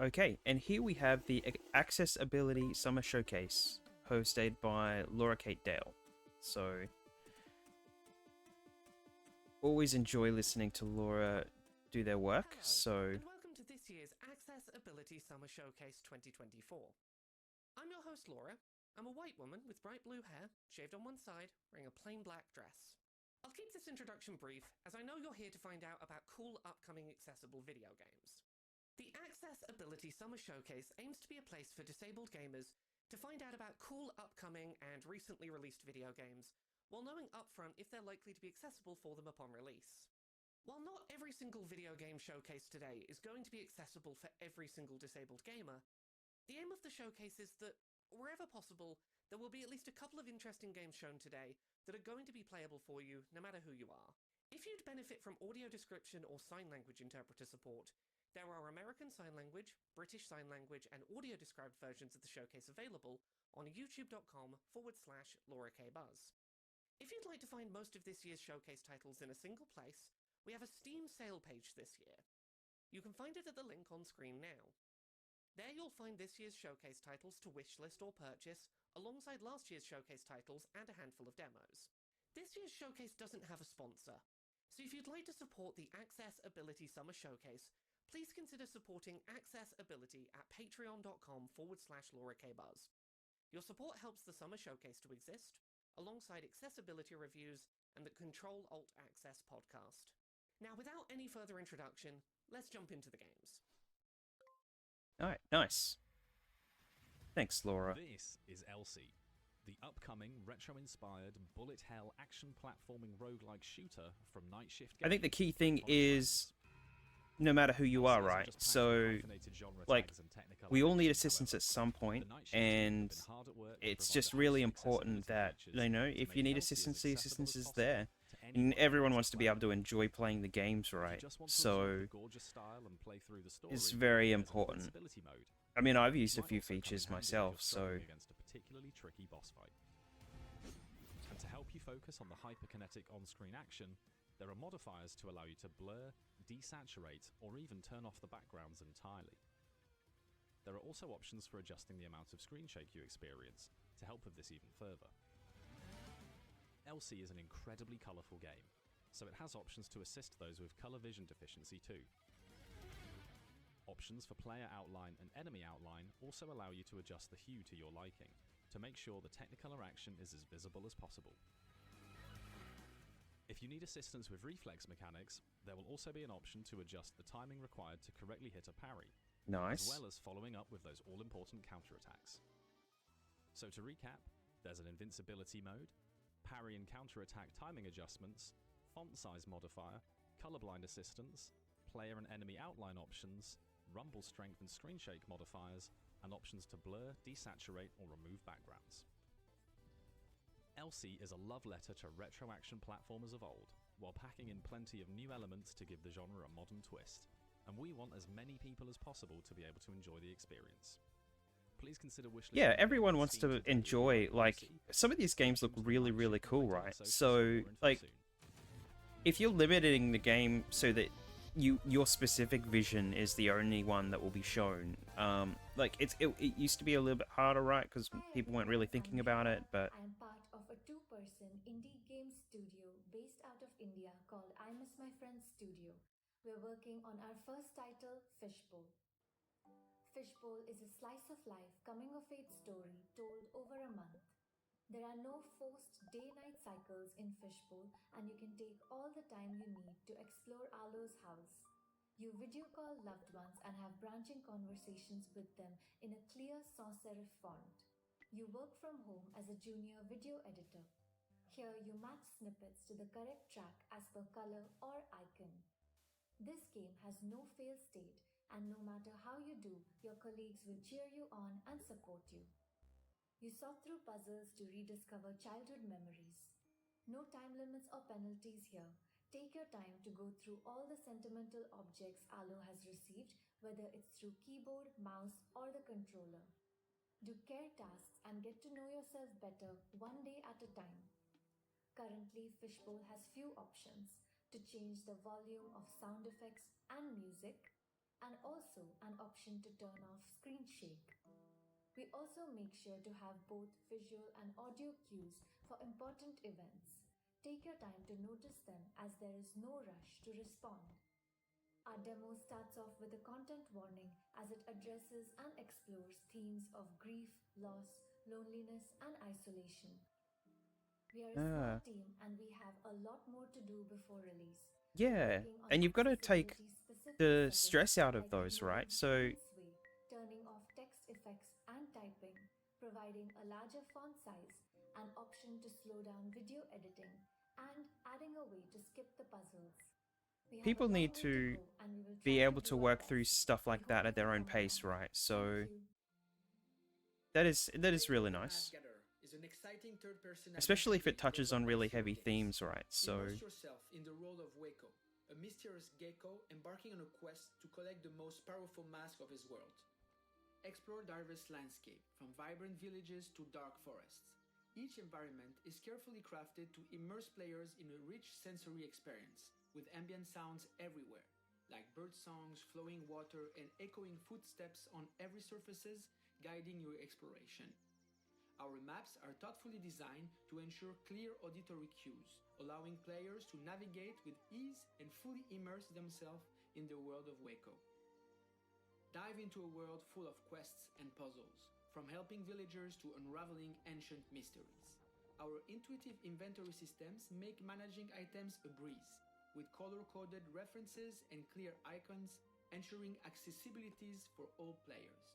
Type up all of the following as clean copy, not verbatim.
Okay, and here we have the Accessibility Summer Showcase, hosted by Laura Kate Dale. So, always enjoy listening to Laura do their work. Hello, and welcome to this year's Accessibility Summer Showcase 2024. I'm your host, Laura. I'm a white woman with bright blue hair, shaved on one side, wearing a plain black dress. I'll keep this introduction brief, as I know you're here to find out about cool upcoming accessible video games. The Accessibility Summer Showcase aims to be a place for disabled gamers to find out about cool upcoming and recently released video games, while knowing upfront if they're likely to be accessible for them upon release. While not every single video game showcase today is going to be accessible for every single disabled gamer, the aim of the showcase is that, wherever possible, there will be at least a couple of interesting games shown today that are going to be playable for you no matter who you are. If you'd benefit from audio description or sign language interpreter support, there are American Sign Language, British Sign Language, and audio described versions of the showcase available on youtube.com/Laura K. Buzz. If you'd like to find most of this year's showcase titles in a single place, we have a Steam sale page this year. You can find it at the link on screen now. There you'll find this year's showcase titles to wishlist or purchase, alongside last year's showcase titles and a handful of demos. This year's showcase doesn't have a sponsor, so if you'd like to support the Accessibility Summer Showcase, please consider supporting Accessibility at patreon.com/Laura K. Buzz. Your support helps the Summer Showcase to exist, alongside accessibility reviews and the Control Alt Access podcast. Now, without any further introduction, let's jump into the games. Alright, nice. Thanks, Laura. This is Elsie, the upcoming retro-inspired bullet hell action platforming roguelike shooter from Night Shift Games. I think the key thing is, no matter who you are, right? So, like, we all need assistance at some point, and it's just really important that, you know, if you need assistance, the assistance is there. And everyone wants to be able to enjoy playing the games, right? So, it's very important. I mean, I've used a few features myself, so... And to help you focus on the hyperkinetic on-screen action, there are modifiers to allow you to blur, desaturate, or even turn off the backgrounds entirely. There are also options for adjusting the amount of screen shake you experience, to help with this even further. Elsie is an incredibly colourful game, so it has options to assist those with colour vision deficiency too. Options for player outline and enemy outline also allow you to adjust the hue to your liking, to make sure the Technicolor action is as visible as possible. If you need assistance with reflex mechanics, there will also be an option to adjust the timing required to correctly hit a parry, Nice. as well as following up with those all-important counterattacks. So to recap, there's an invincibility mode, parry and counterattack timing adjustments, font size modifier, colorblind assistance, player and enemy outline options, rumble strength and screen shake modifiers, and options to blur, desaturate, or remove backgrounds. Elsie is a love letter to retro action platformers of old, while packing in plenty of new elements to give the genre a modern twist, and we want as many people as possible to be able to enjoy the experience. Please consider wishlisting. Yeah, everyone wants to enjoy, like, some of these games look really, really cool, right? So, like, if you're limiting the game so that your specific vision is the only one that will be shown, like, it used to be a little bit harder, right? Because people weren't really thinking about it, but... I am part of a two-person indie game studio based out of India called I Miss My Friends Studio. We're working on our first title, Fishbowl. Fishbowl is a slice of life coming-of-age story told over a month. There are no forced day-night cycles in Fishbowl, and you can take all the time you need to explore Alo's house. You video call loved ones and have branching conversations with them in a clear sans serif font. You work from home as a junior video editor. Here you match snippets to the correct track as per color or icon. This game has no fail state, and no matter how you do, your colleagues will cheer you on and support you. You sort through puzzles to rediscover childhood memories. No time limits or penalties here. Take your time to go through all the sentimental objects Alo has received, whether it's through keyboard, mouse, or the controller. Do care tasks and get to know yourself better one day at a time. Currently, Fishbowl has few options to change the volume of sound effects and music, and also an option to turn off screen shake. We also make sure to have both visual and audio cues for important events. Take your time to notice them as there is no rush to respond. Our demo starts off with a content warning as it addresses and explores themes of grief, loss, loneliness, and isolation. We are a small Ah, team and we have a lot more to do before release. We're yeah. working on And you've got to take accessibility specific the settings stress out of like those, right? ignoring So screen sway, turning off text effects and typing, providing a larger font size, an option to slow down video editing, and adding a way to skip the puzzles. We have a people long need way to to go and we will be try to able to do our work through best. stuff We like hope that you at their come own along. pace, right? Thank So you. that is really Waco the Mask nice. Gatherer is an exciting third-person Especially adventure if it game touches on developed by really heavy KeoLIVE. themes, right? So Immerse yourself in the role of Waco, a mysterious gecko embarking on a quest to collect the most powerful mask of his world. Explore diverse landscape, from vibrant villages to dark forests. Each environment is carefully crafted to immerse players in a rich sensory experience, with ambient sounds everywhere, like bird songs, flowing water, and echoing footsteps on every surfaces, guiding your exploration. Our maps are thoughtfully designed to ensure clear auditory cues, allowing players to navigate with ease and fully immerse themselves in the world of Waco. Dive into a world full of quests and puzzles, from helping villagers to unraveling ancient mysteries. Our intuitive inventory systems make managing items a breeze, with color-coded references and clear icons, ensuring accessibilities for all players.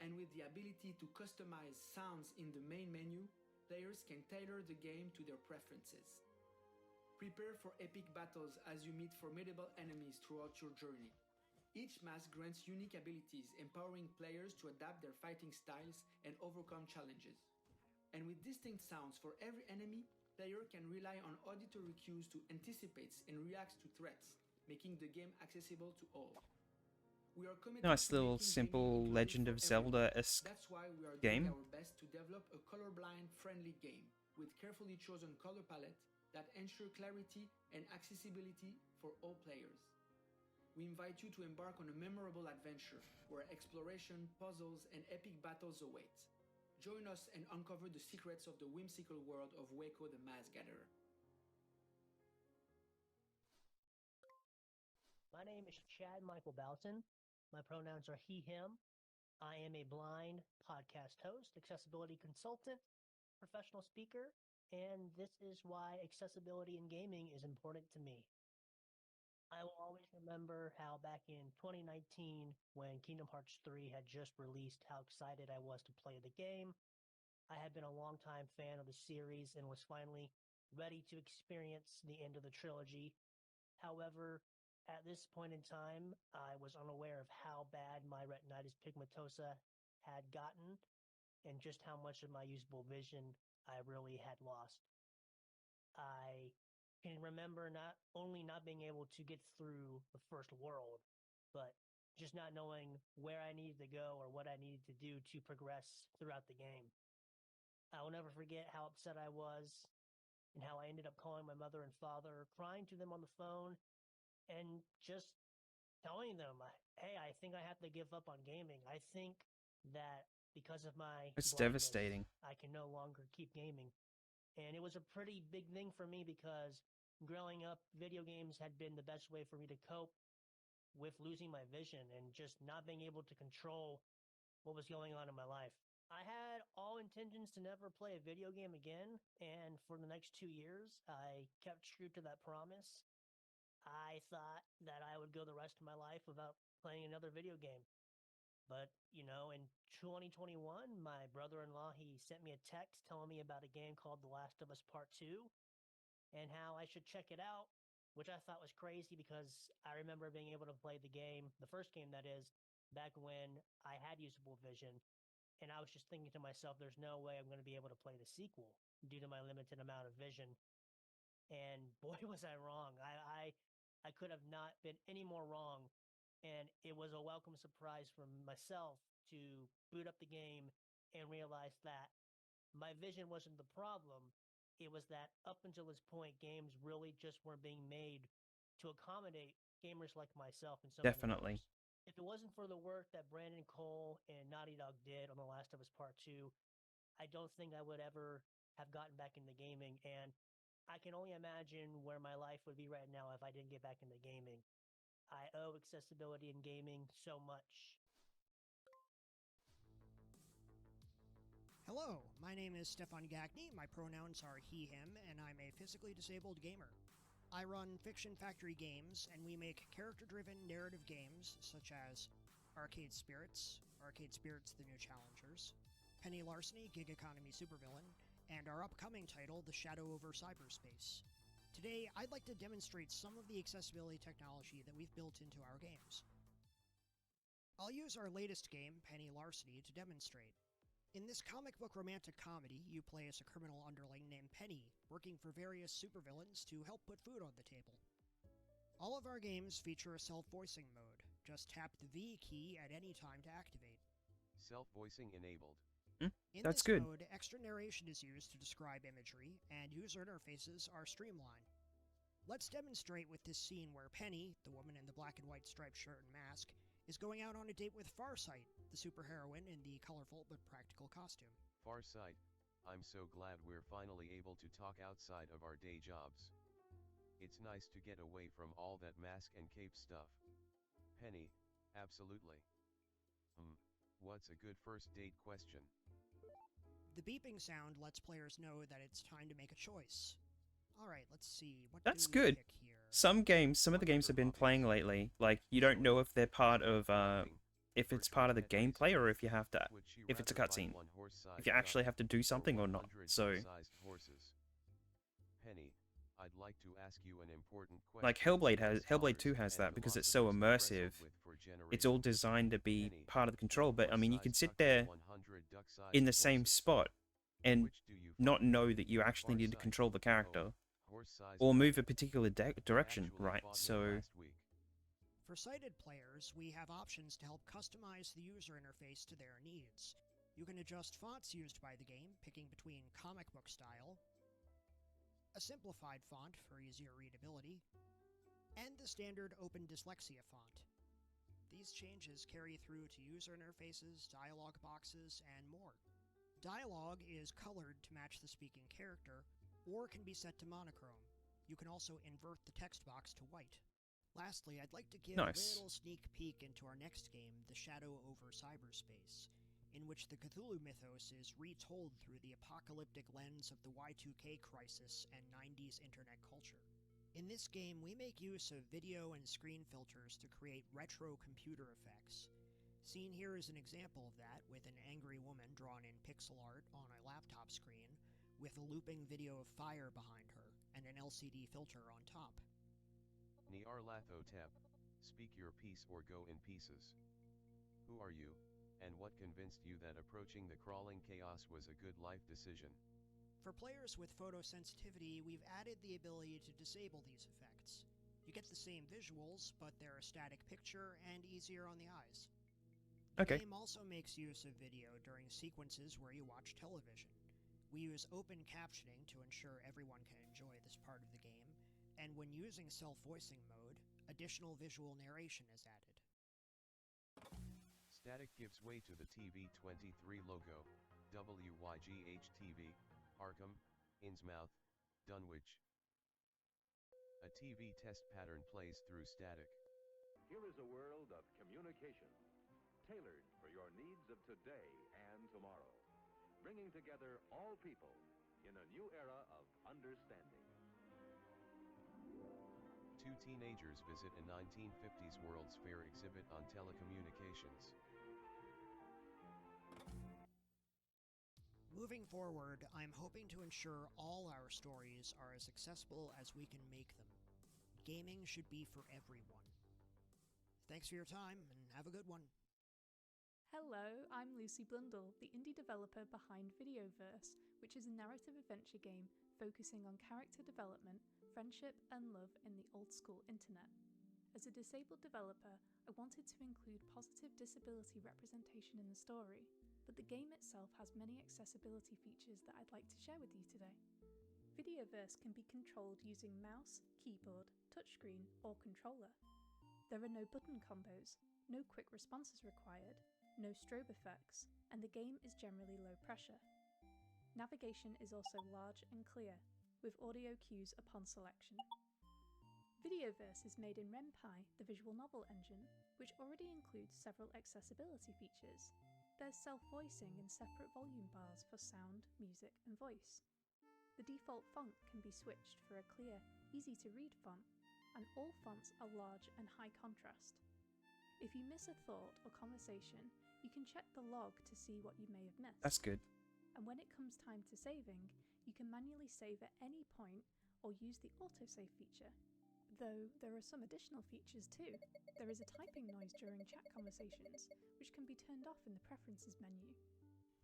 And with the ability to customize sounds in the main menu, players can tailor the game to their preferences. Prepare for epic battles as you meet formidable enemies throughout your journey. Each mask grants unique abilities, empowering players to adapt their fighting styles and overcome challenges. And with distinct sounds for every enemy, player can rely on auditory cues to anticipate and react to threats, making the game accessible to all. We are committed nice to little making gaming simple inclusive Legend for of everyone. Zelda-esque That's why we are doing game. our best to develop a colorblind-friendly game with carefully chosen color palette that ensure clarity and accessibility for all players. We invite you to embark on a memorable adventure where exploration, puzzles, and epic battles await. Join us and uncover the secrets of the whimsical world of Waco the Mask Gatherer. My name is Chad Michael Boughton. My pronouns are he, him. I am a blind podcast host, accessibility consultant, professional speaker, and this is why accessibility in gaming is important to me. I will always remember how back in 2019, when Kingdom Hearts 3 had just released, how excited I was to play the game. I had been a longtime fan of the series and was finally ready to experience the end of the trilogy. However, at this point in time, I was unaware of how bad my retinitis pigmentosa had gotten and just how much of my usable vision I really had lost. I can remember not only not being able to get through the first world, but just not knowing where I needed to go or what I needed to do to progress throughout the game. I will never forget how upset I was and how I ended up calling my mother and father, crying to them on the phone, and just telling them, hey, I think I have to give up on gaming. I think that because of my It's blindness, devastating. I can no longer keep gaming. And it was a pretty big thing for me because growing up, video games had been the best way for me to cope with losing my vision and just not being able to control what was going on in my life. I had all intentions to never play a video game again, and for the next 2 years, I kept true to that promise. I thought that I would go the rest of my life without playing another video game. But, in 2021, my brother-in-law, he sent me a text telling me about a game called The Last of Us Part 2 and how I should check it out, which I thought was crazy because I remember being able to play the game, the first game that is, back when I had usable vision. And I was just thinking to myself, there's no way I'm going to be able to play the sequel due to my limited amount of vision. And boy, was I wrong. I could have not been any more wrong. And it was a welcome surprise for myself to boot up the game and realize that my vision wasn't the problem. It was that up until this point, games really just weren't being made to accommodate gamers like myself and so many Definitely. others. if it wasn't for the work that Brandon Cole and Naughty Dog did on The Last of Us Part 2, I don't think I would ever have gotten back into gaming. And I can only imagine where my life would be right now if I didn't get back into gaming. I owe accessibility in gaming so much. Hello, my name is Stefan Gagne, my pronouns are he, him, and I'm a physically disabled gamer. I run Fiction Factory Games, and we make character-driven narrative games such as Arcade Spirits The New Challengers, Penny Larceny Gig Economy Supervillain, and our upcoming title, The Shadow over Cyberspace. Today, I'd like to demonstrate some of the accessibility technology that we've built into our games. I'll use our latest game, Penny Larceny, to demonstrate. In this comic book romantic comedy, you play as a criminal underling named Penny, working for various supervillains to help put food on the table. All of our games feature a self-voicing mode. Just tap the V key at any time to activate. Self-voicing enabled. In That's this good. mode, extra narration is used to describe imagery, and user interfaces are streamlined. Let's demonstrate with this scene where Penny, the woman in the black and white striped shirt and mask, is going out on a date with Farsight, the superheroine in the colorful but practical costume. Farsight, I'm so glad we're finally able to talk outside of our day jobs. It's nice to get away from all that mask and cape stuff. Penny, absolutely. What's a good first date question? The beeping sound lets players know that it's time to make a choice. Alright, let's see. What That's do we good. pick here? Some of the games I've been playing lately, like, you don't know if they're part of, if it's part of the gameplay or if you have to, if it's a cutscene. If you actually have to do something or not, so... Penny, I'd like to ask you an important question. Like Hellblade 2 has that because it's so immersive. It's all designed to be part of the control, but I mean, you can sit there in the same spot and not know that you actually need to control the character or move a particular direction, right? So For sighted players, we have options to help customize the user interface to their needs. You can adjust fonts used by the game, picking between comic book style, a simplified font for easier readability, and the standard open dyslexia font. These changes carry through to user interfaces, dialogue boxes, and more. Dialogue is colored to match the speaking character, or can be set to monochrome. You can also invert the text box to white. Lastly, I'd like to give a little sneak peek into our next game, The Shadow over Cyberspace, in which the Cthulhu mythos is retold through the apocalyptic lens of the Y2K crisis and 90s internet culture. In this game, we make use of video and screen filters to create retro computer effects. Seen here is an example of that, with an angry woman drawn in pixel art on a laptop screen, with a looping video of fire behind her, and an LCD filter on top. Nyarlathotep, speak your piece or go in pieces. Who are you, and what convinced you that approaching the crawling chaos was a good life decision? For players with photosensitivity, we've added the ability to disable these effects. You get the same visuals, but they're a static picture and easier on the eyes. The game also makes use of video during sequences where you watch television. We use open captioning to ensure everyone can enjoy this part of the game, and when using self-voicing mode, additional visual narration is added. Static gives way to the TV23 logo, WYGH-TV, Arkham, Innsmouth, Dunwich. A TV test pattern plays through static. Here is a world of communication, tailored for your needs of today and tomorrow, bringing together all people in a new era of understanding. Two teenagers visit a 1950s World's Fair exhibit on telecommunications. Moving forward, I'm hoping to ensure all our stories are as accessible as we can make them. Gaming should be for everyone. Thanks for your time, and have a good one. Hello, I'm Lucy Blundell, the indie developer behind Videoverse, which is a narrative adventure game focusing on character development, friendship, and love in the old-school internet. As a disabled developer, I wanted to include positive disability representation in the story, but the game itself has many accessibility features that I'd like to share with you today. Videoverse can be controlled using mouse, keyboard, touchscreen, or controller. There are no button combos, no quick responses required, no strobe effects, and the game is generally low pressure. Navigation is also large and clear, with audio cues upon selection. Videoverse is made in Ren'Py, the visual novel engine, which already includes several accessibility features. There's self-voicing and separate volume bars for sound, music, and voice. The default font can be switched for a clear, easy-to-read font, and all fonts are large and high contrast. If you miss a thought or conversation, you can check the log to see what you may have missed. That's good. And when it comes time to saving, you can manually save at any point or use the autosave feature. Though there are some additional features too. There is a typing noise during chat conversations, which can be turned off in the preferences menu.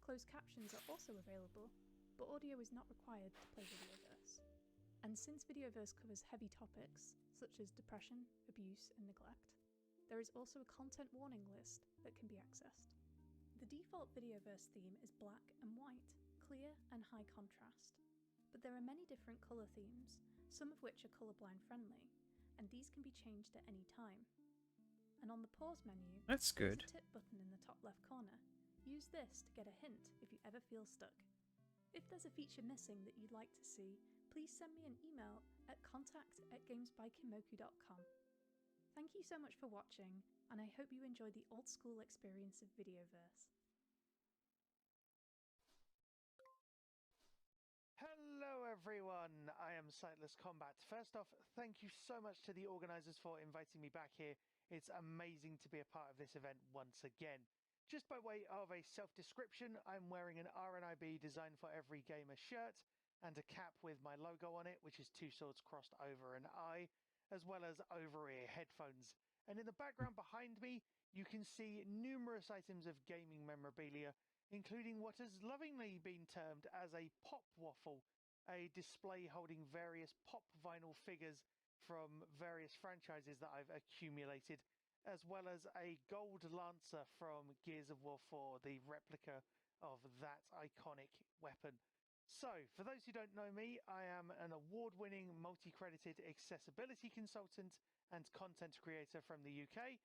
Closed captions are also available, but audio is not required to play Videoverse. And since Videoverse covers heavy topics, such as depression, abuse, and neglect, there is also a content warning list that can be accessed. The default Videoverse theme is black and white, clear and high contrast. But there are many different colour themes, some of which are colourblind friendly, and these can be changed at any time. And on the pause menu, That's good. there's a tip button in the top left corner. Use this to get a hint if you ever feel stuck. If there's a feature missing that you'd like to see, please send me an email at contact@gamesbykimoku.com. Thank you so much for watching, and I hope you enjoy the old school experience of Videoverse. Hello everyone, I am Sightless Combat. First off, thank you so much to the organisers for inviting me back here. It's amazing to be a part of this event once again. Just by way of a self-description, I'm wearing an RNIB Design for Every Gamer shirt and a cap with my logo on it, which is two swords crossed over an eye, as well as over-ear headphones. And in the background behind me, you can see numerous items of gaming memorabilia, including what has lovingly been termed as a pop waffle, a display holding various pop vinyl figures from various franchises that I've accumulated, as well as a gold lancer from Gears of War 4, the replica of that iconic weapon. So, for those who don't know me, I am an award-winning, multi-credited accessibility consultant and content creator from the UK,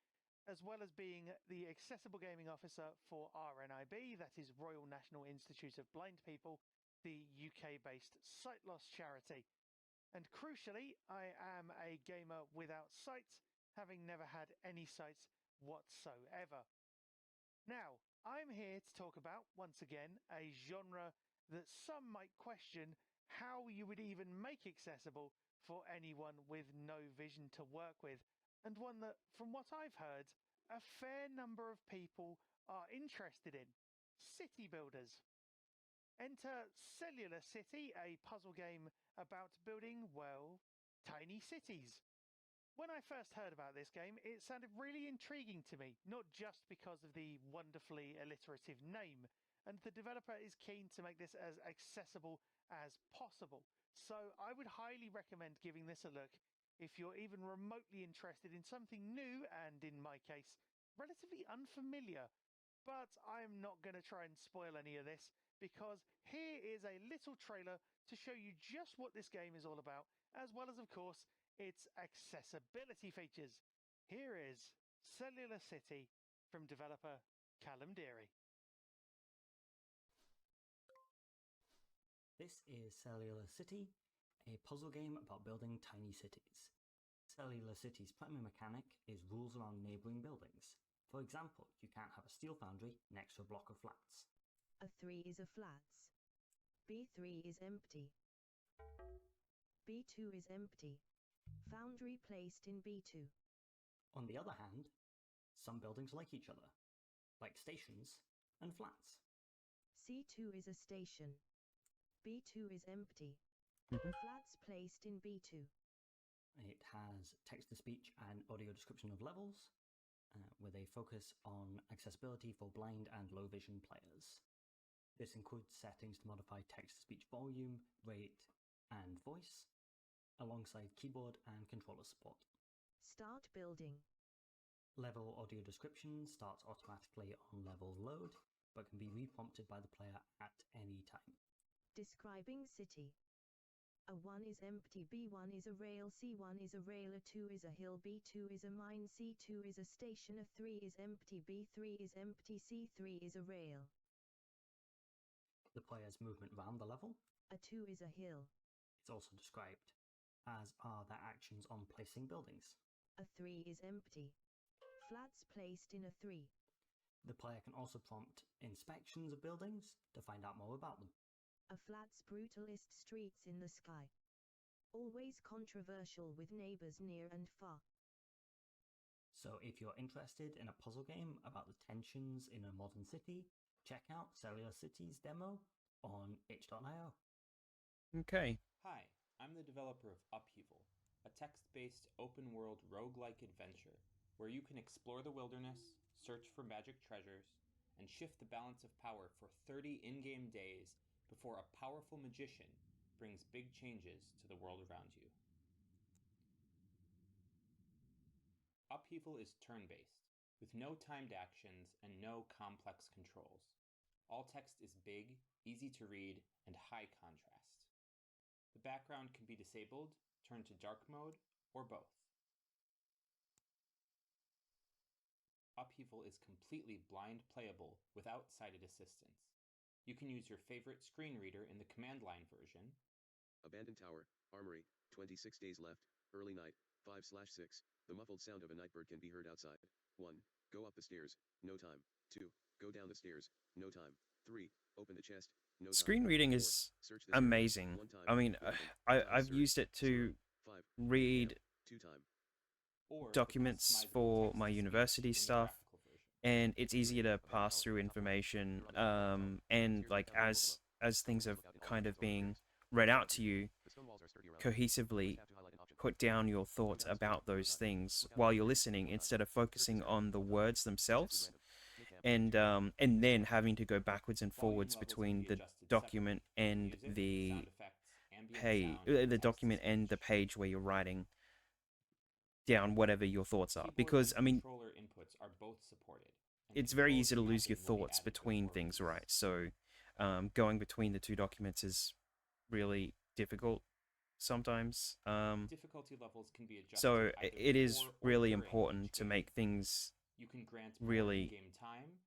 as well as being the Accessible Gaming Officer for RNIB, that is Royal National Institute of Blind People, the UK-based sight loss charity. And crucially, I am a gamer without sight, having never had any sight whatsoever. Now, I'm here to talk about, once again, a genre that some might question how you would even make accessible for anyone with no vision to work with, and one that, from what I've heard, a fair number of people are interested in: city builders. Enter Cellular City, a puzzle game about building, well, tiny cities. When I first heard about this game, it sounded really intriguing to me, not just because of the wonderfully alliterative name, and the developer is keen to make this as accessible as possible. So I would highly recommend giving this a look if you're even remotely interested in something new and, in my case, relatively unfamiliar. But I'm not going to try and spoil any of this, because here is a little trailer to show you just what this game is all about, as well as, of course, its accessibility features. Here is Cellular City from developer Callum Deary. This is Cellular City, a puzzle game about building tiny cities. Cellular City's primary mechanic is rules around neighbouring buildings. For example, you can't have a steel foundry next to a block of flats. A 3 is a flats. B3 is empty. B2 is empty. Foundry placed in B2. On the other hand, some buildings like each other, like stations and flats. C2 is a station. B2 is empty. Flats placed in B2. It has text-to-speech and audio description of levels, with a focus on accessibility for blind and low-vision players. This includes settings to modify text-to-speech volume, rate, and voice, alongside keyboard and controller support. Start building. Level audio description starts automatically on level load, but can be re-prompted by the player at any time. Describing city. A1 is empty, B1 is a rail, C1 is a rail, A2 is a hill, B2 is a mine, C2 is a station, A3 is empty, B3 is empty, C3 is a rail. The player's movement around the level. A2 is a hill. It's also described, as are their actions on placing buildings. A3 is empty. Flats placed in A3. The player can also prompt inspections of buildings to find out more about them. A flat's brutalist streets in the sky. Always controversial with neighbors near and far. So if you're interested in a puzzle game about the tensions in a modern city, check out Cellular City's demo on itch.io. Okay. Hi, I'm the developer of Upheaval, a text-based open-world roguelike adventure where you can explore the wilderness, search for magic treasures, and shift the balance of power for 30 in-game days before a powerful magician brings big changes to the world around you. Upheaval is turn-based, with no timed actions and no complex controls. All text is big, easy to read, and high contrast. The background can be disabled, turned to dark mode, or both. Upheaval is completely blind playable without sighted assistance. You can use your favorite screen reader in the command line version. Abandoned tower, armory, 26 days left, early night, 5/6. The muffled sound of a nightbird can be heard outside. 1. Go up the stairs, no time. 2. Go down the stairs, no time. 3. Open the chest, no time. Screen reading 4. is Search the amazing. I mean, I've used it to read documents for my university stuff, and it's easier to pass through information, and like as things are kind of being read out to you, cohesively put down your thoughts about those things while you're listening instead of focusing on the words themselves, and then having to go backwards and forwards between the document and the page where you're writing down whatever your thoughts are, because I mean, it's very easy to lose your thoughts between things, right? So going between the two documents is really difficult sometimes. Difficulty levels can be adjusted So either it is before or really during important each to game. make things You can grant more really in-game time,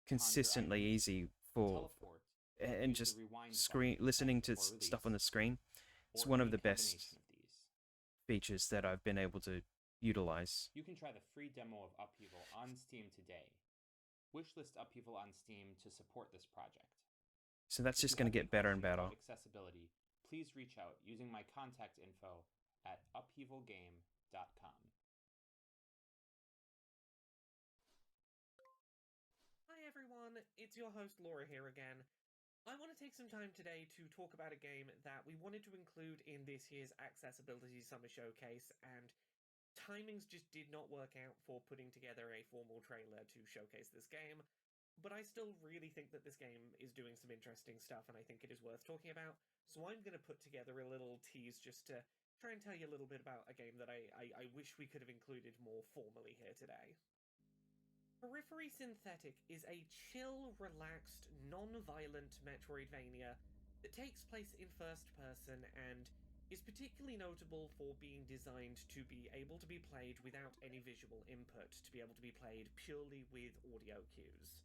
consistently easy for, teleport, and use the just rewind listening to before stuff on the screen. It's or one of any the best combination of these. features that I've been able to utilize. You can try the free demo of Upheaval on Steam today. Wishlist Upheaval on Steam to support this project. So that's If just you going to have get better any and questions better. about accessibility, please reach out using my contact info at upheavalgame.com. Hi everyone, it's your host Laura here again. I want to take some time today to talk about a game that we wanted to include in this year's Accessibility Summer Showcase, and timings just did not work out for putting together a formal trailer to showcase this game, but I still really think that this game is doing some interesting stuff and I think it is worth talking about, so I'm going to put together a little tease just to try and tell you a little bit about a game that I wish we could have included more formally here today. Periphery Synthetic is a chill, relaxed, non-violent Metroidvania that takes place in first person and is particularly notable for being designed to be able to be played without any visual input, to be able to be played purely with audio cues.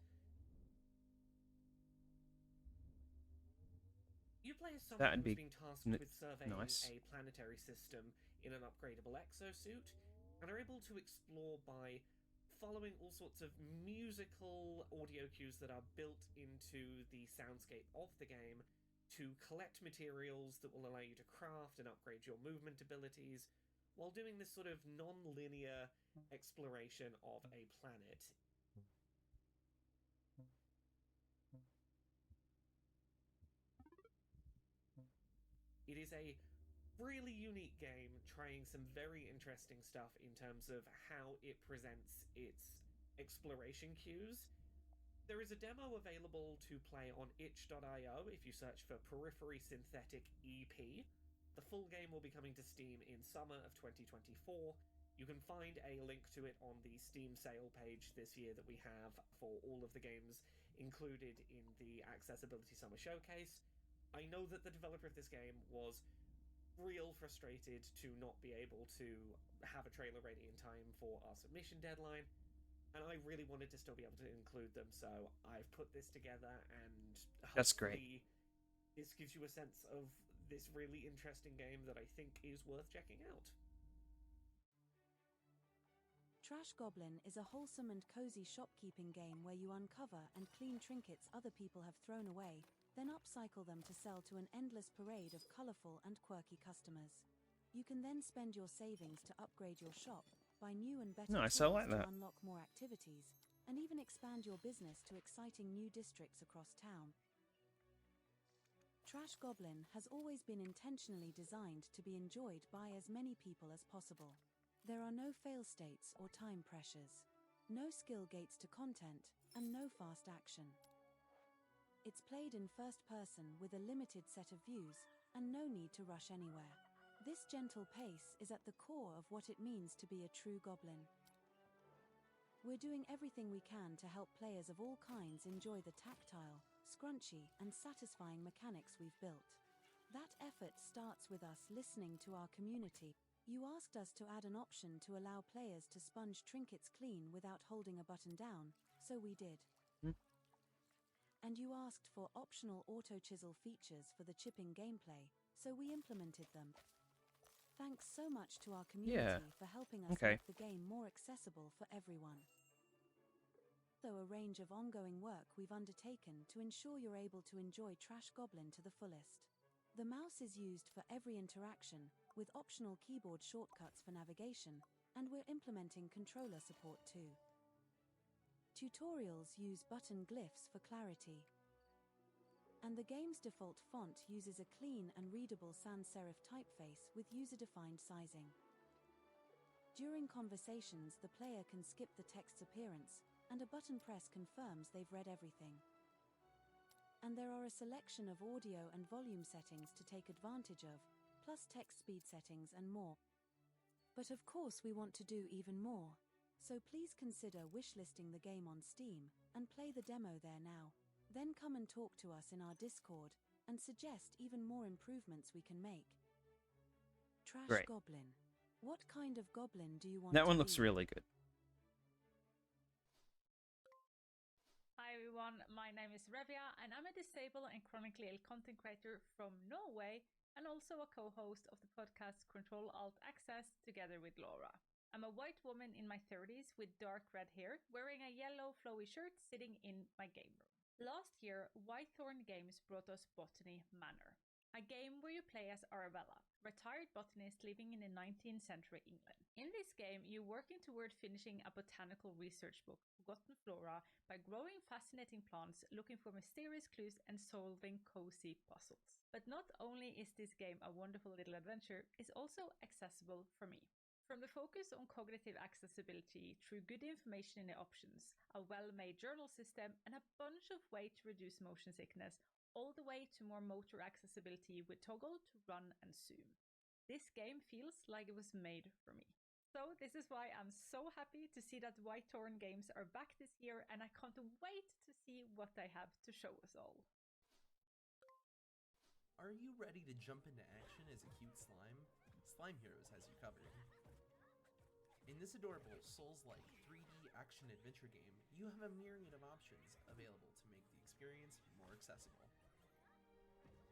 You play as someone That'd who's be been tasked with surveying nice. a planetary system in an upgradable exosuit, and are able to explore by following all sorts of musical audio cues that are built into the soundscape of the game to collect materials that will allow you to craft and upgrade your movement abilities while doing this sort of non-linear exploration of a planet. It is a really unique game, trying some very interesting stuff in terms of how it presents its exploration cues. There is a demo available to play on itch.io if you search for Periphery Synthetic EP. The full game will be coming to Steam in summer of 2024. You can find a link to it on the Steam sale page this year that we have for all of the games included in the Accessibility Summer Showcase. I know that the developer of this game was real frustrated to not be able to have a trailer ready in time for our submission deadline, and I really wanted to still be able to include them, so I've put this together, and That's great. hopefully this gives you a sense of this really interesting game that I think is worth checking out. Trash Goblin is a wholesome and cozy shopkeeping game where you uncover and clean trinkets other people have thrown away, then upcycle them to sell to an endless parade of colorful and quirky customers. You can then spend your savings to upgrade your shop, buy new and better Nice, tools I like that. to unlock more activities, and even expand your business to exciting new districts across town. Trash Goblin has always been intentionally designed to be enjoyed by as many people as possible. There are no fail states or time pressures, no skill gates to content, and no fast action. It's played in first person with a limited set of views, and no need to rush anywhere. This gentle pace is at the core of what it means to be a true goblin. We're doing everything we can to help players of all kinds enjoy the tactile, scrunchy, and satisfying mechanics we've built. That effort starts with us listening to our community. You asked us to add an option to allow players to sponge trinkets clean without holding a button down, so we did. And you asked for optional auto-chisel features for the chipping gameplay, so we implemented them. Thanks so much to our community for helping us make the game more accessible for everyone. Though a range of ongoing work we've undertaken to ensure you're able to enjoy Trash Goblin to the fullest. The mouse is used for every interaction, with optional keyboard shortcuts for navigation, and we're implementing controller support too. Tutorials use button glyphs for clarity. And the game's default font uses a clean and readable sans serif typeface with user-defined sizing. During conversations, the player can skip the text's appearance, and a button press confirms they've read everything. And there are a selection of audio and volume settings to take advantage of, plus text speed settings and more. But of course we want to do even more, so please consider wishlisting the game on Steam and play the demo there now. Then come and talk to us in our Discord and suggest even more improvements we can make. Trash Goblin. What kind of goblin do you want That to one be? looks really good. Hi everyone, my name is Revia and I'm a disabled and chronically ill content creator from Norway and also a co-host of the podcast Control Alt Access together with Laura. I'm a white woman in my 30s with dark red hair wearing a yellow flowy shirt sitting in my game room. Last year, Whitethorn Games brought us Botany Manor, a game where you play as Arabella, retired botanist living in the 19th century England. In this game, you're working toward finishing a botanical research book, Forgotten Flora, by growing fascinating plants, looking for mysterious clues, and solving cozy puzzles. But not only is this game a wonderful little adventure, it's also accessible for me. From the focus on cognitive accessibility through good information in the options, a well-made journal system, and a bunch of ways to reduce motion sickness, all the way to more motor accessibility with toggle to run and zoom. This game feels like it was made for me. So this is why I'm so happy to see that Whitethorn Games are back this year, and I can't wait to see what they have to show us all. Are you ready to jump into action as a cute slime? Slime Heroes has you covered. In this adorable Souls-like 3D action-adventure game, you have a myriad of options available to make the experience more accessible.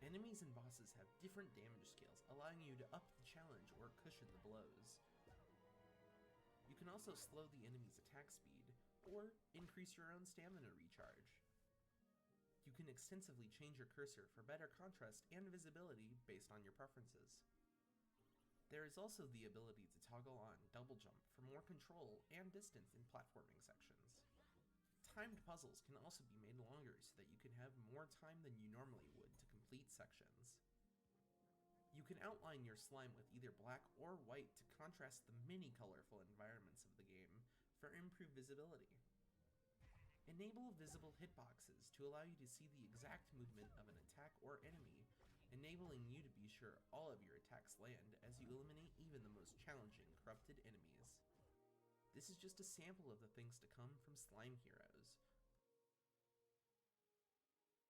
Enemies and bosses have different damage scales, allowing you to up the challenge or cushion the blows. You can also slow the enemy's attack speed, or increase your own stamina recharge. You can extensively change your cursor for better contrast and visibility based on your preferences. There is also the ability to toggle on double jump for more control and distance in platforming sections. Timed puzzles can also be made longer so that you can have more time than you normally would to complete sections. You can outline your slime with either black or white to contrast the many colorful environments of the game for improved visibility. Enable visible hitboxes to allow you to see the exact movement of an attack or enemy, enabling you to be sure all of your attacks land as you eliminate even the most challenging corrupted enemies. This is just a sample of the things to come from Slime Heroes.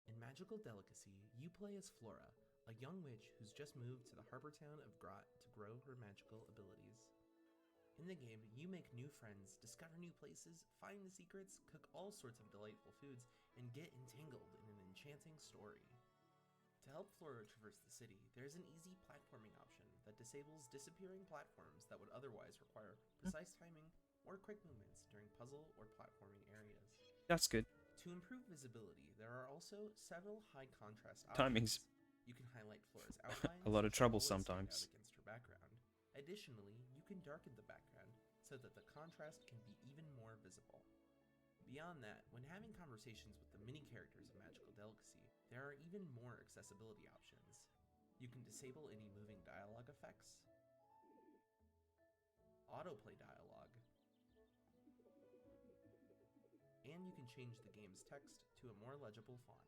In Magical Delicacy, you play as Flora, a a young witch who's just moved to the harbor town of Grot to grow her magical abilities. In the game, you make new friends, discover new places, find the secrets, cook all sorts of delightful foods, and get entangled in an enchanting story. To help Flora traverse the city, there's an easy platforming option that disables disappearing platforms that would otherwise require precise timing or quick movements during puzzle or platforming areas. That's good. To improve visibility, there are also several high contrast Timing's options. You can highlight Flora's outlines, a lot of which trouble always stand out sometimes. against her background. Additionally, you can darken the background so that the contrast can be even more visible. Beyond that, when having conversations with the mini characters of Magical Delicacy, there are even more accessibility options. You can disable any moving dialogue effects, autoplay dialogue, and you can change the game's text to a more legible font.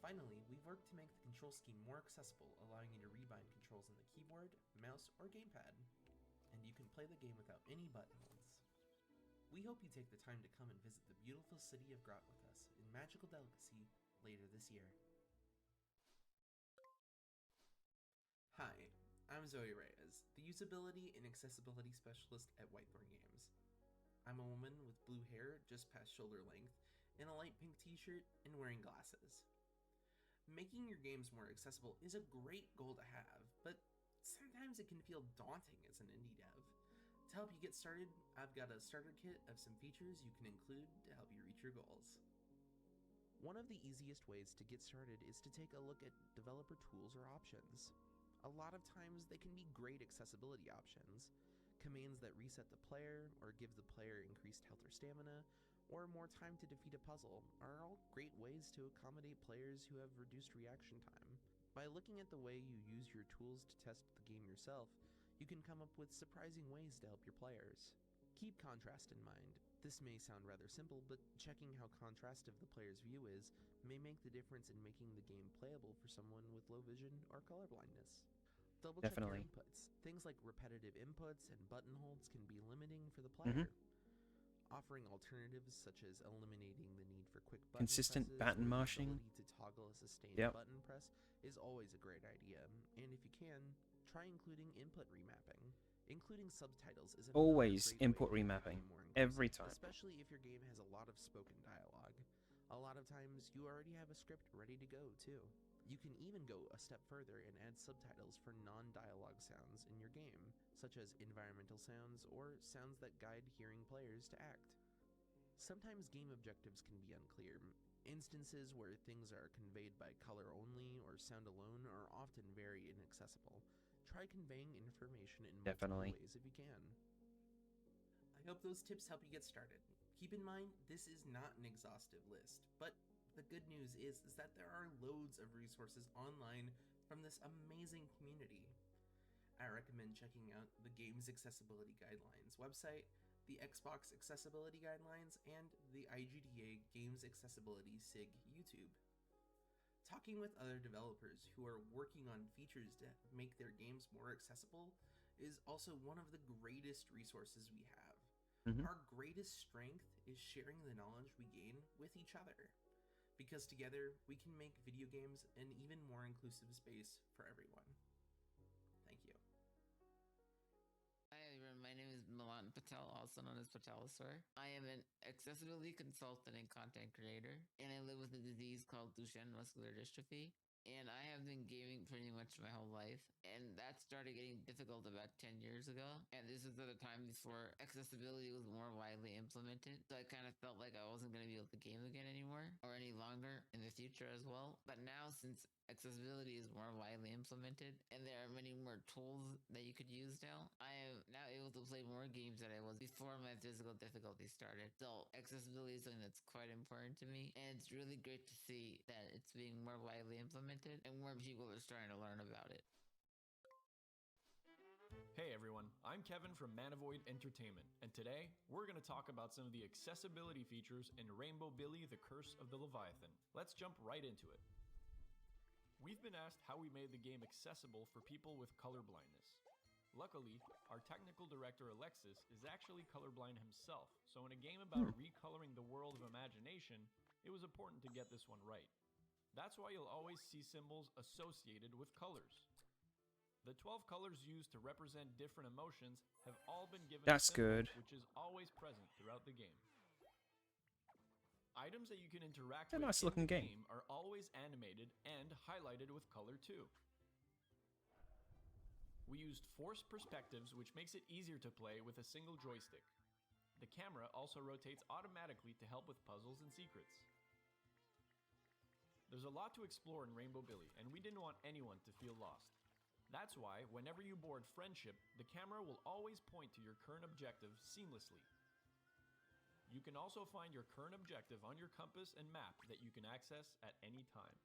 Finally, we've worked to make the control scheme more accessible, allowing you to rebind controls on the keyboard, mouse, or gamepad, and you can play the game without any button holds. We hope you take the time to come and visit the beautiful city of Grot with us in Magical Delicacy later this year. Hi, I'm Zoe Reyes, the Usability and Accessibility Specialist at Whitethorn Games. I'm a woman with blue hair just past shoulder length, in a light pink t-shirt, and wearing glasses. Making your games more accessible is a great goal to have, but sometimes it can feel daunting as an indie dev. To help you get started, I've got a starter kit of some features you can include to help you reach your goals. One of the easiest ways to get started is to take a look at developer tools or options. A lot of times they can be great accessibility options. Commands that reset the player or give the player increased health or stamina, or more time to defeat a puzzle are all great ways to accommodate players who have reduced reaction time. By looking at the way you use your tools to test the game yourself, you can come up with surprising ways to help your players. Keep contrast in mind. This may sound rather simple, but checking how contrastive the player's view is may make the difference in making the game playable for someone with low vision or color blindness. Double check your Definitely. inputs. Things like repetitive inputs and button holds can be limiting for the player. Offering alternatives such as eliminating the need for quick button Consistent presses button or the mashing. ability to toggle a sustained Yep. button press is always a great idea, and if you can, try including input remapping. Including subtitles is another Always great input way to make the remapping. game more Every inclusive, time. especially if your game has a lot of spoken dialogue. A lot of times you already have a script ready to go too. You can even go a step further and add subtitles for non-dialogue sounds in your game, such as environmental sounds or sounds that guide hearing players to act. Sometimes game objectives can be unclear. Instances where things are conveyed by color only or sound alone are often very inaccessible. Try conveying information in multiple Definitely. ways if you can. I hope those tips help you get started. Keep in mind, this is not an exhaustive list, but the good news is that there are loads of resources online from this amazing community. I recommend checking out the Games Accessibility Guidelines website, the Xbox Accessibility Guidelines, and the IGDA Games Accessibility SIG YouTube. Talking with other developers who are working on features to make their games more accessible is also one of the greatest resources we have. Our greatest strength is sharing the knowledge we gain with each other, because together we can make video games an even more inclusive space for everyone. Thank you. Hi everyone, my name is Milan Patel, also known as Patelaswar. I am an accessibility consultant and content creator, and I live with a disease called Duchenne muscular dystrophy. And I have been gaming pretty much my whole life, and that started getting difficult about 10 years ago. And this was at a time before accessibility was more widely implemented, so I kind of felt like I wasn't going to be able to game again anymore, or any longer in the future as well. But now, since accessibility is more widely implemented, and there are many more tools that you could use now, I am now able to play more games than I was before my physical difficulty started. So accessibility is something that's quite important to me, and it's really great to see that it's being more widely implemented and more people are starting to learn about it. Hey everyone, I'm Kevin from Manavoid Entertainment, and today we're going to talk about some of the accessibility features in Rainbow Billy: The Curse of the Leviathan. Let's jump right into it. We've been asked how we made the game accessible for people with color blindness. Luckily, our technical director Alexis is actually colorblind himself, so in a game about recoloring the world of imagination, it was important to get this one right. That's why you'll always see symbols associated with colors. The 12 colors used to represent different emotions have all been given That's a symbol, good. which is always present throughout the game. Items that you can interact It's a with nice in looking the game. game are always animated and highlighted with color too. We used forced perspectives, which makes it easier to play with a single joystick. The camera also rotates automatically to help with puzzles and secrets. There's a lot to explore in Rainbow Billy, and we didn't want anyone to feel lost. That's why, whenever you board Friendship, the camera will always point to your current objective seamlessly. You can also find your current objective on your compass and map that you can access at any time.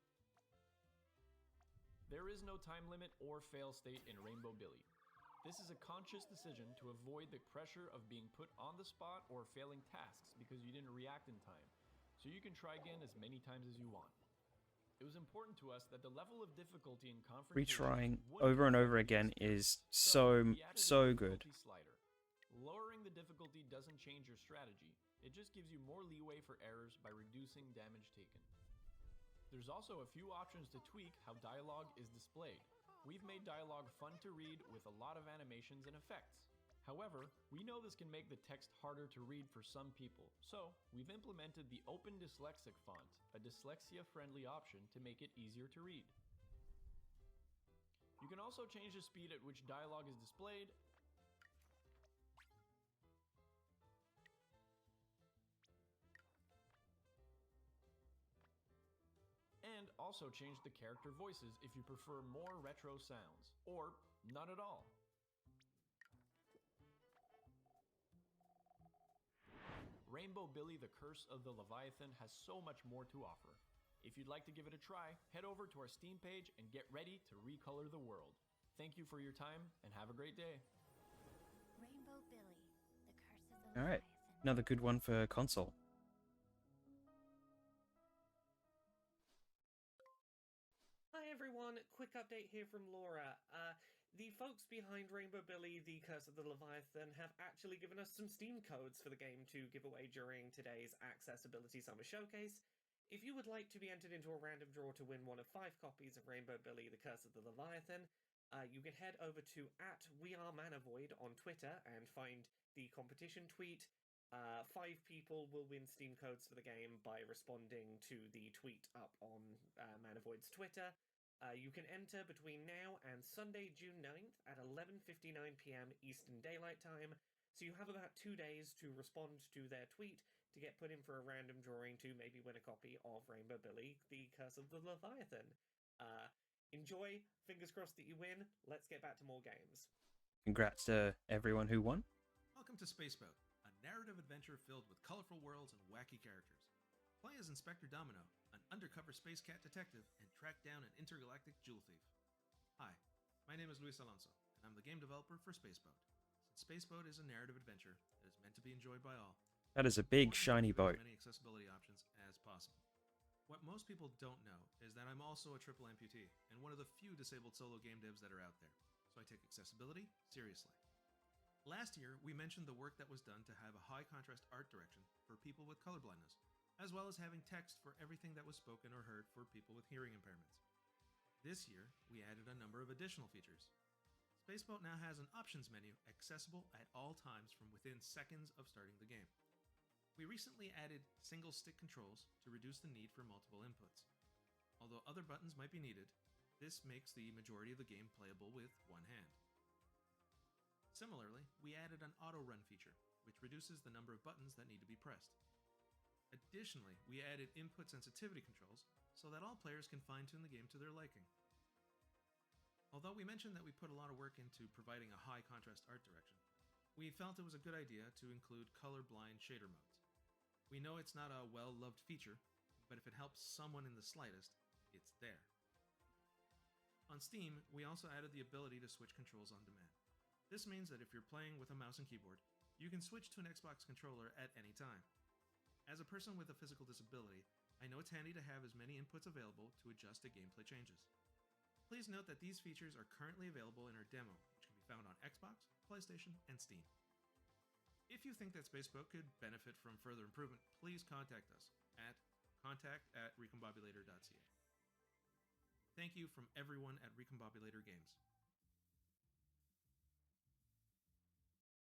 There is no time limit or fail state in Rainbow Billy. This is a conscious decision to avoid the pressure of being put on the spot or failing tasks because you didn't react in time, so you can try again as many times as you want. It was important to us that the level of difficulty in confrontation Retrying wouldn't over and affect over the again experience. is so we added a good. difficulty slider. Lowering the difficulty doesn't change your strategy. It just gives you more leeway for errors by reducing damage taken. There's also a few options to tweak how dialogue is displayed. We've made dialogue fun to read with a lot of animations and effects. However, we know this can make the text harder to read for some people, so we've implemented the Open Dyslexic font, a dyslexia-friendly option to make it easier to read. You can also change the speed at which dialogue is displayed, and also change the character voices if you prefer more retro sounds, or none at all. Rainbow Billy the Curse of the Leviathan has so much more to offer. If you'd like to give it a try, head over to our Steam page and get ready to recolor the world. Thank you for your time and have a great day. Rainbow Billy, the Curse of the Alright, Leviathan. another good one for console. Hi everyone, quick update here from Laura. The folks behind Rainbow Billy, The Curse of the Leviathan have actually given us some Steam codes for the game to give away during today's Accessibility Summer Showcase. If you would like to be entered into a random draw to win one of 5 copies of Rainbow Billy, The Curse of the Leviathan, you can head over to @WeAreManaVoid on Twitter and find the competition tweet. 5 people will win Steam codes for the game by responding to the tweet up on Manavoid's Twitter. You can enter between now and Sunday, June 9th at 11:59 p.m. Eastern Daylight Time, so you have about 2 days to respond to their tweet to get put in for a random drawing to maybe win a copy of Rainbow Billy, The Curse of the Leviathan. Enjoy, fingers crossed that you win. Let's get back to more games. Congrats to everyone who won. Welcome to Spaceboat, a narrative adventure filled with colorful worlds and wacky characters. Play as Inspector Domino, an undercover space cat detective, and track down an intergalactic jewel thief. Hi, my name is Luis Alonso, and I'm the game developer for Spaceboat. Since Spaceboat is a narrative adventure that is meant to be enjoyed by all, That is a big shiny boat. as many accessibility options as possible. What most people don't know is that I'm also a triple amputee, and one of the few disabled solo game devs that are out there, so I take accessibility seriously. Last year, we mentioned the work that was done to have a high contrast art direction for people with colorblindness, as well as having text for everything that was spoken or heard for people with hearing impairments. This year, we added a number of additional features. Spaceboat now has an options menu accessible at all times from within seconds of starting the game. We recently added single stick controls to reduce the need for multiple inputs. Although other buttons might be needed, this makes the majority of the game playable with one hand. Similarly, we added an auto run feature, which reduces the number of buttons that need to be pressed. Additionally, we added input sensitivity controls so that all players can fine-tune the game to their liking. Although we mentioned that we put a lot of work into providing a high contrast art direction, we felt it was a good idea to include colorblind shader modes. We know it's not a well-loved feature, but if it helps someone in the slightest, it's there. On Steam, we also added the ability to switch controls on demand. This means that if you're playing with a mouse and keyboard, you can switch to an Xbox controller at any time. As a person with a physical disability, I know it's handy to have as many inputs available to adjust to gameplay changes. Please note that these features are currently available in our demo, which can be found on Xbox, PlayStation, and Steam. If you think that Spaceboat could benefit from further improvement, please contact us at contact@recombobulator.ca. Thank you from everyone at Recombobulator Games.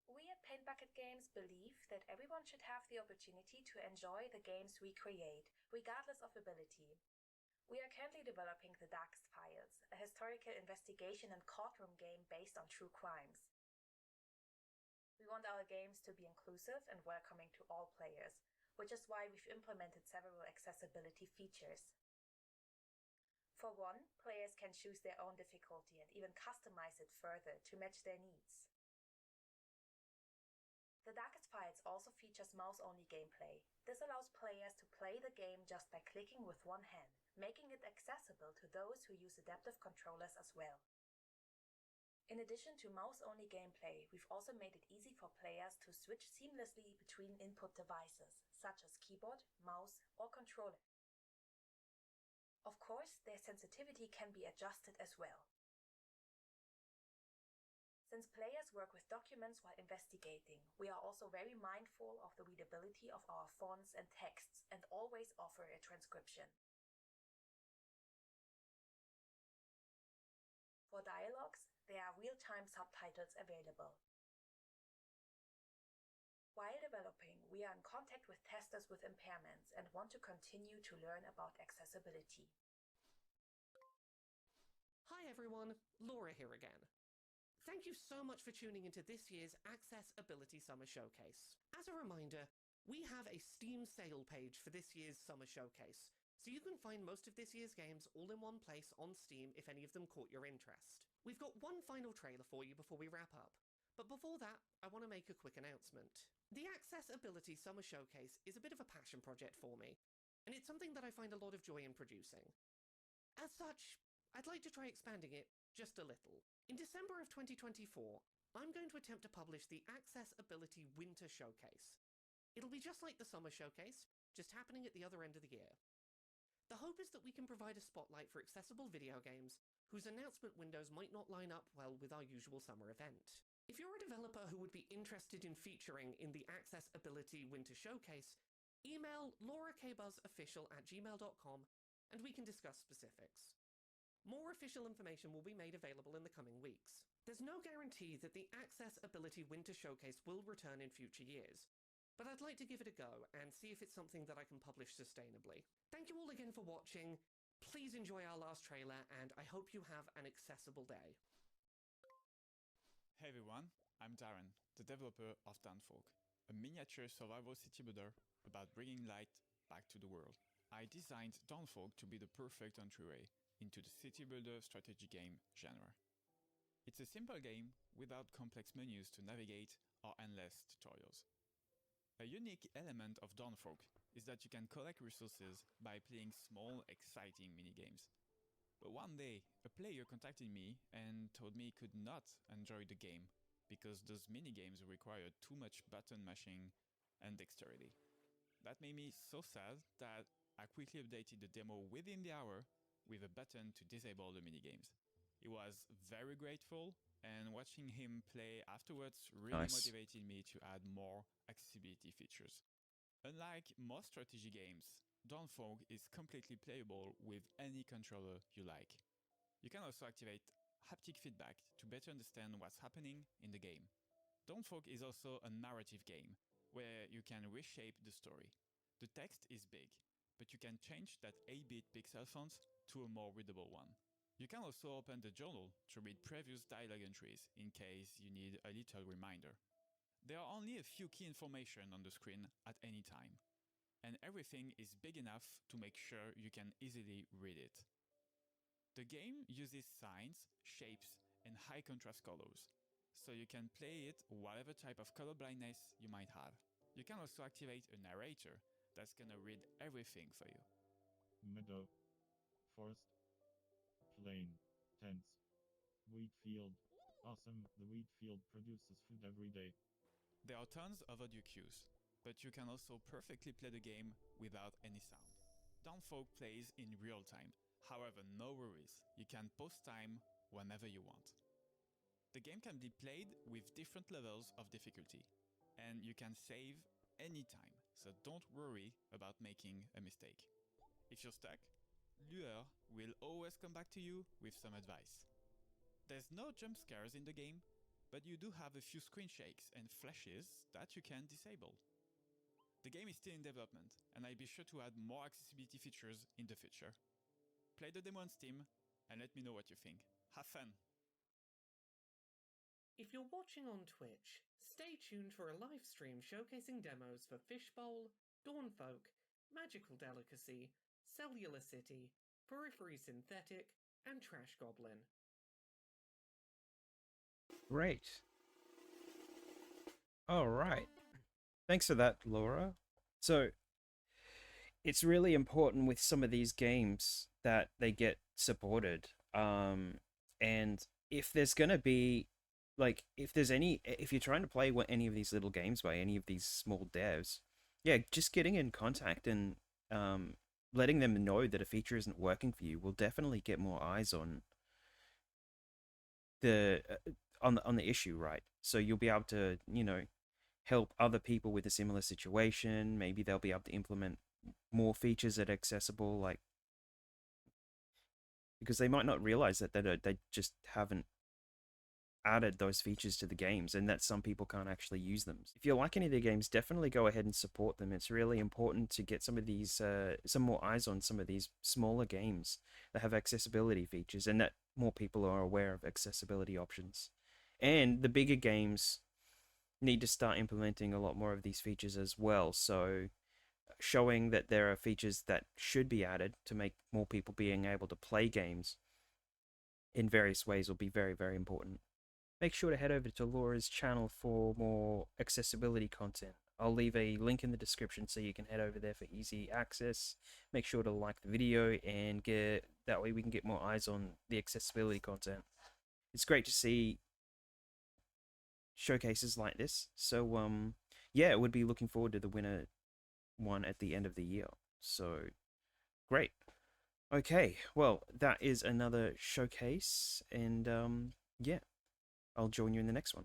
We at Paint Bucket Games believe that everyone should have the opportunity to enjoy the games we create, regardless of ability. We are currently developing The Darkest Files, a historical investigation and courtroom game based on true crimes. We want our games to be inclusive and welcoming to all players, which is why we've implemented several accessibility features. For one, players can choose their own difficulty and even customize it further to match their needs. The Darkest Files also features mouse-only gameplay. This allows players to play the game just by clicking with one hand, making it accessible to those who use adaptive controllers as well. In addition to mouse-only gameplay, we've also made it easy for players to switch seamlessly between input devices, such as keyboard, mouse, or controller. Of course, their sensitivity can be adjusted as well. Since players work with documents while investigating, we are also very mindful of the readability of our fonts and texts and always offer a transcription. For dialogues, there are real-time subtitles available. While developing, we are in contact with testers with impairments and want to continue to learn about accessibility. Hi everyone, Laura here again. Thank you so much for tuning into this year's Accessibility Summer Showcase. As a reminder, we have a Steam sale page for this year's Summer Showcase, so you can find most of this year's games all in one place on Steam if any of them caught your interest. We've got one final trailer for you before we wrap up, but before that, I want to make a quick announcement. The Accessibility Summer Showcase is a bit of a passion project for me, and it's something that I find a lot of joy in producing. As such, I'd like to try expanding it just a little. In December of 2024, I'm going to attempt to publish the Accessibility Winter Showcase. It'll be just like the Summer Showcase, just happening at the other end of the year. The hope is that we can provide a spotlight for accessible video games whose announcement windows might not line up well with our usual summer event. If you're a developer who would be interested in featuring in the Accessibility Winter Showcase, email laurakbuzzofficial@gmail.com and we can discuss specifics. More official information will be made available in the coming weeks. There's no guarantee that the Accessibility Winter Showcase will return in future years, but I'd like to give it a go and see if it's something that I can publish sustainably. Thank you all again for watching. Please enjoy our last trailer, and I hope you have an accessible day. Hey everyone, I'm Darren, the developer of Dawnfolk, a miniature survival city builder about bringing light back to the world. I designed Dawnfolk to be the perfect entryway into the city builder strategy game genre. It's a simple game without complex menus to navigate or endless tutorials. A unique element of Dawnfolk is that you can collect resources by playing small, exciting minigames. But one day, a player contacted me and told me he could not enjoy the game because those minigames required too much button mashing and dexterity. That made me so sad that I quickly updated the demo within the hour with a button to disable the minigames. He was very grateful, and watching him play afterwards really motivated me to add more accessibility features. Unlike most strategy games, Dawnfolk is completely playable with any controller you like. You can also activate haptic feedback to better understand what's happening in the game. Dawnfolk is also a narrative game, where you can reshape the story. The text is big, but you can change that 8-bit pixel font to a more readable one. You can also open the journal to read previous dialogue entries in case you need a little reminder. There are only a few key information on the screen at any time, and everything is big enough to make sure you can easily read it. The game uses signs, shapes, and high contrast colors, so you can play it whatever type of color blindness you might have. You can also activate a narrator that's gonna read everything for you. Meadow, forest, plain, tents, wheat field. Awesome, the wheat field produces food every day. There are tons of audio cues, but you can also perfectly play the game without any sound. Dawnfolk plays in real time, however no worries, you can pause time whenever you want. The game can be played with different levels of difficulty, and you can save anytime, so don't worry about making a mistake. If you're stuck, Lure will always come back to you with some advice. There's no jump scares in the game, but you do have a few screen shakes and flashes that you can disable. The game is still in development, and I'll be sure to add more accessibility features in the future. Play the demo on Steam, and let me know what you think. Have fun! If you're watching on Twitch, stay tuned for a live stream showcasing demos for Fishbowl, Dawnfolk, Magical Delicacy, Cellular City, Periphery Synthetic, and Trash Goblin. Great. All right. Thanks for that, Laura. So, it's really important with some of these games that they get supported. And if there's gonna be, like, if you're trying to play any of these little games by any of these small devs, yeah, just getting in contact and letting them know that a feature isn't working for you will definitely get more eyes on the on the issue, right? So you'll be able to, help other people with a similar situation. Maybe they'll be able to implement more features that are accessible, like, because they might not realize that they just haven't added those features to the games, and that some people can't actually use them. If you like any of their games, definitely go ahead and support them. It's really important to get some of these some more eyes on some of these smaller games that have accessibility features, and that more people are aware of accessibility options. And the bigger games need to start implementing a lot more of these features as well. So showing that there are features that should be added to make more people being able to play games in various ways will be very, very important. Make sure to head over to Laura's channel for more accessibility content. I'll leave a link in the description so you can head over there for easy access. Make sure to like the video, and that way we can get more eyes on the accessibility content. It's great to see showcases like this. So yeah, would be looking forward to the winner one at the end of the year. So great. Okay, well, that is another showcase, and yeah, I'll join you in the next one.